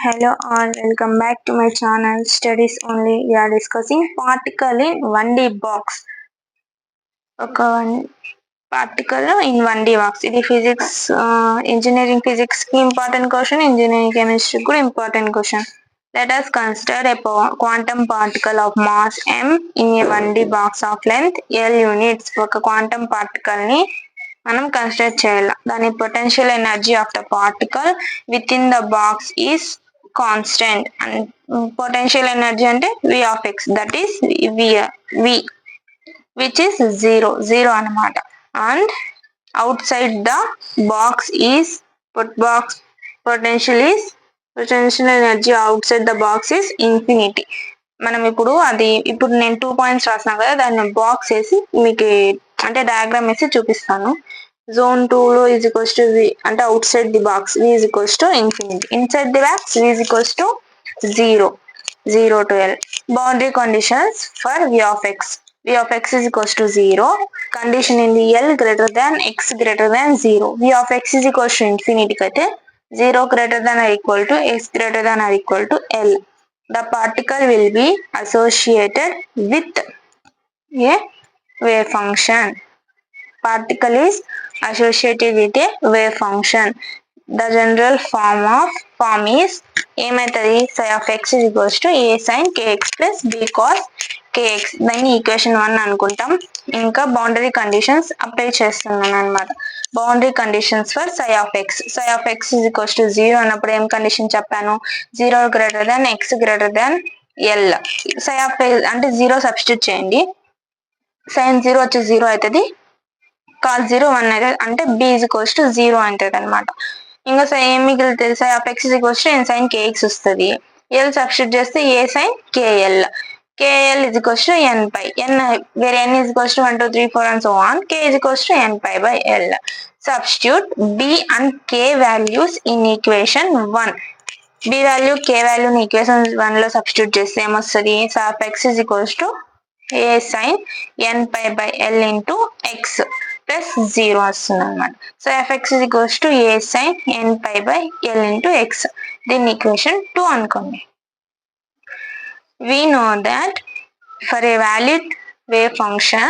Hello all, welcome back to my channel Studies Only. We are discussing particle in 1D box. Particle in 1D box. It is physics, engineering physics ki important question, engineering chemistry good important question. Let us consider a quantum particle of mass m in a 1D box of length L units. ఒక quantum particle ni మనం consider చేయాలి. దాని potential energy of the particle within the box is constant. And potential energy అంటే V of x, that is V which is zero అనమాట. And outside the box is potential energy outside the box is infinity. మనం ఇప్పుడు నేను 2 points రాసిన కదా, దాన్ని box వేసి మీకు అంటే డయాగ్రామ్ వేసి చూపిస్తాను. జోన్ 2 లో ఈజ్ ఈక్వల్స్ టు వి అంటే outside the box V is equals to infinity, inside the box V is equals to zero to L. Boundary conditions for V of x. V of x is equals to zero. Condition in the L greater than x greater than zero. V of x is equals to ఇన్ఫినిటీకి అయితే zero greater than or equal to x greater than or equal to L. The particle will be associated with a wave function. Particle is associated with a wave function. The general form is ఏమైతుంది, psi of x is equals to a sin kx plus b cos kx. దాన్ని equation 1 అనుకుంటాం. ఇంకా boundary conditions apply చేస్తున్నాను అనమాట. Boundary conditions for psi of x. psi of x is equals to 0 అన్నప్పుడు ఏం condition చెప్పాను, 0 greater than x greater than L. psi of x అంటే 0 substitute చేయండి, సైన్ 0 వచ్చి 0 అవుతుంది, కాస్ 0 1 అవుతుంది, అంటే b is equals to 0 అవుతుంది అనమాట. ఇంకా ఏం మిగులుతుంది, psi of x is equals to n sine kx వస్తుంది. ఎల్ సబ్స్టిట్యూట్ చేస్తే A sine kL. KL is equals to n pi n, వేరే n is equals to 1 2 3 4 and so on. K is equals to n pi by L. Substitute B and k values in equation 1. B value k వాల్యూని equation 1 లో substitute చేస్తే ఏమొస్తుంది, psi of x is equals to A sine N pi by L into X plus 0 వస్తుంది అనమాట. So F X is equals to A sine N pi by L into X. దీన్ని equation 2 అనుకోండి. We know that for a valid wave function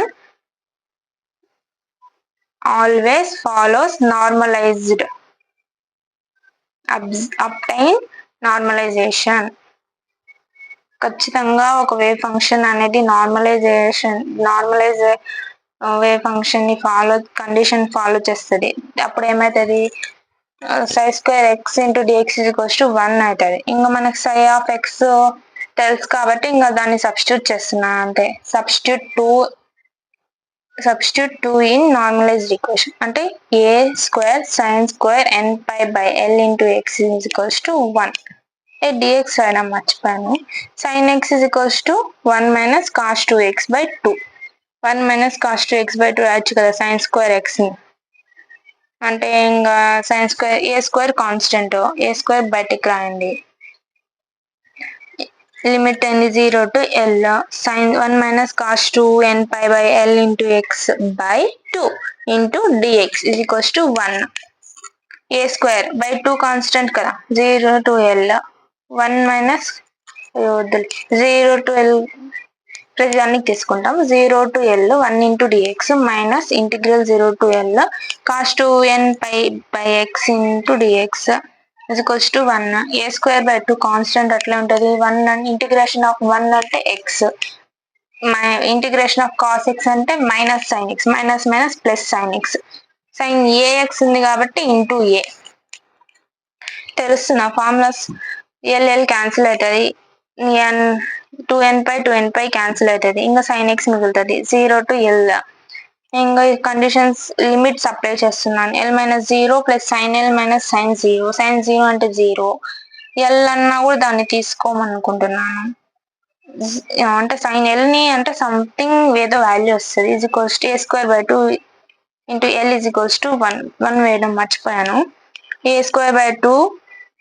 always follows normalized. Obtain normalization. ఖచ్చితంగా ఒక wave function అనేది normalize wave function ని condition follow చేస్తుంది. అప్పుడు ఏమవుతుంది, psi square x into dx is equals to 1 అవుతుంది. ఇంకా మనకు సై ఆఫ్ ఎక్స్ తెలుసు కాబట్టి ఇంకా దాన్ని సబ్స్టిట్యూట్ చేస్తున్నా అంటే సబ్స్టిట్యూట్ 2 ఇన్ నార్మలైజ్డ్ ఈక్వేషన్ అంటే A square sine square n pi by L into x is equals to 1. Dx అయినా మర్చిపోయాను. Sine x is equals to 1 minus cos 2x by 2. 1 minus cos 2x by 2 రాయొచ్చు కదా sine square x ని. అంటే ఇంకా sine square A square constant, A square బయటికి రాయండి. Limit అయింది 0 to L. Sine 1 minus cos 2 n pi by L into X by 2 into dx is equals to 1. A square by 2 constant కదా, 0 to l 1 minus 0 to l ప్రతిదానికి తీసుకుంటాం. 0 to l 1 into dx minus integral 0 to l cos 2 n pi by x into dx is equals to 1. A square by 2 constant అట్లా ఉంటుంది. 1 integration of 1 అంటే x, integration of cos x అంటే minus sine x, minus minus plus sine x. Sine a x ఉంది కాబట్టి into a తెలుస్తున్న formulas. L cancel అవుతుంది, n 2n పై cancel అవుతుంది, ఇంకా సైన్ ఎక్స్ మిగులుతుంది 0 టు ఎల్. ఇంకా కండిషన్స్ లిమిట్స్ అప్లై చేస్తున్నాను. L minus 0 plus sine l minus sine 0. Sine 0 అంటే 0, ఎల్ అన్నా కూడా దాన్ని తీసుకోమనుకుంటున్నాను. అంటే సైన్ ఎల్ ని అంటే సంథింగ్ ఏదో వాల్యూ వస్తుంది. Is equals to A square by 2 into L is equals to 1 వేయడం మర్చిపోయాను. A square by 2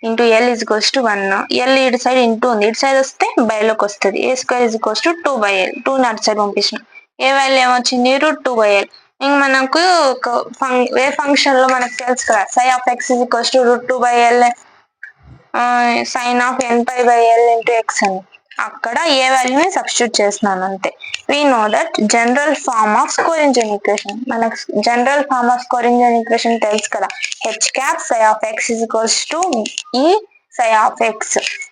into L is equals to 1. L ఇటు సైడ్ ఇంటూ ఉంది, ఇటు సైడ్ వస్తే బైలోకి వస్తుంది. A square is equals to 2 by L. 2 అటు సైడ్ పంపించిన ఏ వాల్యూ ఏమొచ్చింది, √2 బై ఎల్. ఇంక మనకు వేవ్ ఫంక్షన్ లో మనకు తెలుసు కదా, psi of x is equals to √2 by L. Sine of n π/l into x అని అక్కడ ఏ వాల్యూని సబ్స్టిట్యూట్ చేస్తున్నాను అంతే. We know that general form of Schrödinger equation, మనకు general form of Schrödinger equation తెలుసు కదా, H cap psi of x is equals to E psi of x.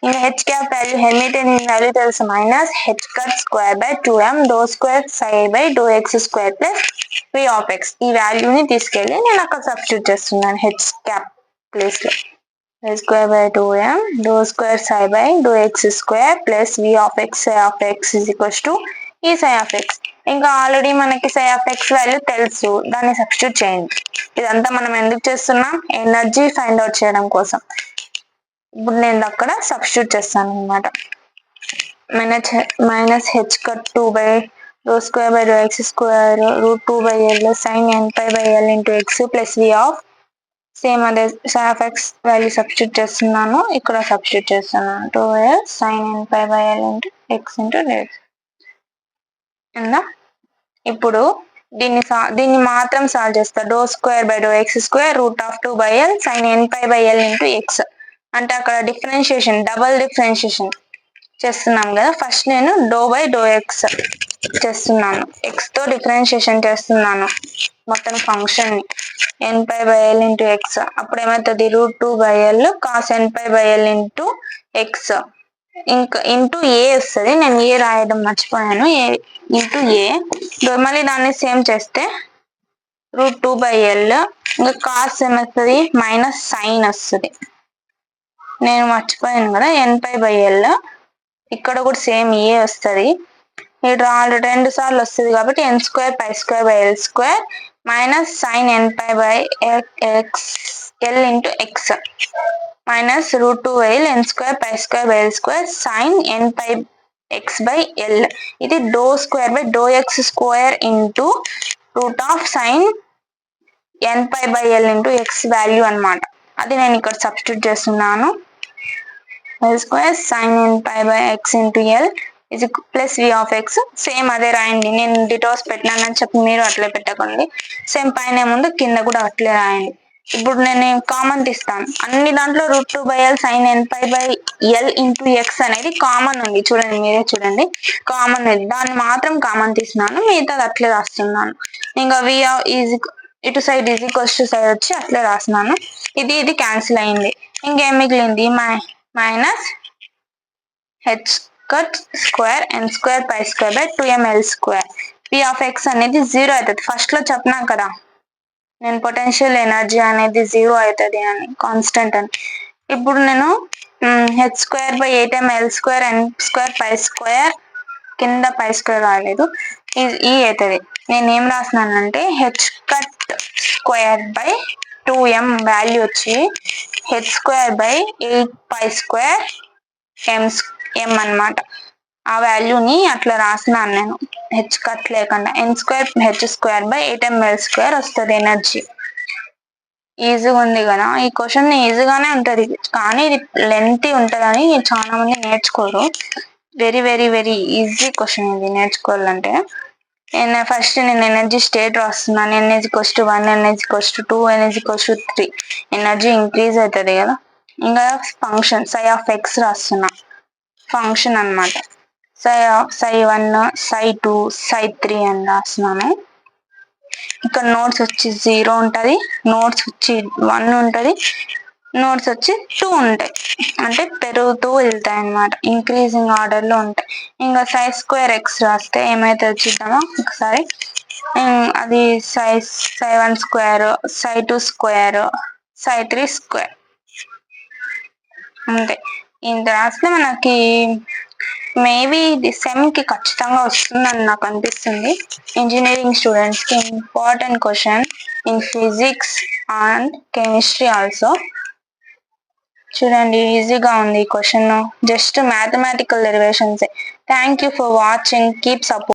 ఇంకా h cap value Hermitian value తెలుసు, minus h cut square by 2m do square psi by do x square plus v of x. ఈ వాల్యూని తీసుకెళ్ళి నేను అక్కడ substitute చేస్తున్నాను h cap place లో. h square by 2m do square psi by do x square plus v of x psi of x is equals to E psi of x. ఇంకా already మనకి psi of x value తెలుసు, దాన్ని substitute చేయండి. ఇదంతా మనం ఎందుకు చేస్తున్నాం, energy find out చేయడం కోసం. ఇప్పుడు నేను అక్కడ సబ్స్టిట్యూట్ చేస్తాను అనమాట. Minus h cut 2 by rho square by rho x square root 2/l sine n π/l into X plus we of same అదే psi of x value substitute చేస్తున్నాను, ఇక్కడ సబ్స్టిట్యూట్ చేస్తున్నాను 2l sine n π/l into x into dx. ఇప్పుడు దీన్ని మాత్రం solve చేస్తా. Do square by do x square root of 2/l sine n π/l into x అంటే అక్కడ డిఫరెన్షియేషన్, డబల్ డిఫరెన్షియేషన్ చేస్తున్నాం కదా. ఫస్ట్ నేను డో బై డో ఎక్స్ చేస్తున్నాను, ఎక్స్ తో డిఫరెన్షియేషన్ చేస్తున్నాను మొత్తం ఫంక్షన్ ని, n π/l ఇంటూ ఎక్స్. అప్పుడు ఏమవుతుంది, root 2/l cos n π/l into x ఇంకా ఇంటూ ఏ వస్తుంది. నేను ఏ రాయడం మర్చిపోయాను, ఏ ఇంటూ ఏ. మళ్ళీ దాన్ని సేమ్ చేస్తే రూట్ 2/l ఇంకా కాస్ ఏమవుతుంది, మైనస్ సైన్ వస్తుంది. నేను మర్చిపోయాను కదా n π/l, ఇక్కడ కూడా సేమ్ ఏ వస్తుంది. ఇక్కడ రెండు సార్లు వస్తుంది కాబట్టి n square pi square by L square minus sine n π/l into x minus root 2/l n square pi square by L square sine n π/x/l. ఇది doh square by do x square into root of sine n π/l into x value అనమాట. అది నేను ఇక్కడ substitute చేస్తున్నాను. L square sine n π/x into L ఇది plus we of x. Same అదే రాయండి, నేను డిటోస్ పెట్టినానని చెప్పి మీరు అట్లే పెట్టకండి. సేమ్ పైన ముందు కింద కూడా అట్లే రాయండి. ఇప్పుడు నేను కామన్ తీస్తాను, అన్ని దాంట్లో root 2/l sine n π/l into x అనేది కామన్ ఉంది, చూడండి మీరే చూడండి కామన్ ఉంది, దాన్ని మాత్రం కామన్ తీసినాను, మిగతాది అట్లే రాస్తున్నాను. ఇంకా వి ఈజ్ ఇటు side is equals to side వచ్చి అట్లే రాస్తున్నాను. ఇది క్యాన్సిల్ అయింది. ఇంకేం మిగిలింది, minus h cut square n square pi square by 2ml square. P of x అనేది 0 అవుతుంది. ఫస్ట్ లో చెప్పినా కదా నేను పొటెన్షియల్ ఎనర్జీ అనేది 0 అవుతుంది అని, కాన్స్టెంట్ అని. ఇప్పుడు నేను H square by 8ml square n square pi square, కింద పై స్క్వేర్ రాలేదు, ఈ అవుతుంది. నేను ఏం రాసినానంటే H cut square by 2m value వచ్చి H square by 8π square M అనమాట. ఆ వాల్యూని అట్లా రాసినాను నేను, హెచ్ కట్ లేకుండా. N square H square by 8ml square వస్తుంది ఎనర్జీ. ఈజీగా ఉంది కదా, ఈ క్వశ్చన్ ఈజీగానే ఉంటుంది కానీ ఇది లెంతీ ఉంటుందని చాలా మంది నేర్చుకోరు. Very very very easy question ఇది నేర్చుకోవాలంటే. ఫస్ట్ నేను ఎనర్జీ స్టేట్ రాస్తున్నాను, n=1 n=2 n=3. Energy increase అవుతుంది కదా. ఇంకా ఫంక్షన్ సై ఆఫ్ ఎక్స్ రాస్తున్నా, ఫంక్షన్ అనమాట. ψ1 ψ2 ψ3 అని రాస్తున్నాను. ఇక్కడ నోట్స్ వచ్చి 0 ఉంటుంది, నోట్స్ వచ్చి 1 ఉంటుంది, నోట్స్ వచ్చి 2 ఉంటాయి, అంటే పెరుగుతూ వెళ్తాయి అనమాట, ఇంక్రీజింగ్ ఆర్డర్ లో ఉంటాయి. ఇంకా సై స్క్వేర్ ఎక్స్ రాస్తే ఏమైతే చూద్దామా ఒకసారి. అది ψ1 స్క్వేర్ ψ2 స్క్వేర్ ψ3 స్క్వేర్ అంతే. ఇంత రాస్తే మనకి మేబీ ఇది సెమ్ కి ఖచ్చితంగా వస్తుందని నాకు అనిపిస్తుంది. ఇంజనీరింగ్ స్టూడెంట్స్ కి important question in physics and chemistry also. చూడండి ఈజీగా ఉంది ఈ question, just mathematical derivations. Thank you for watching, keep support.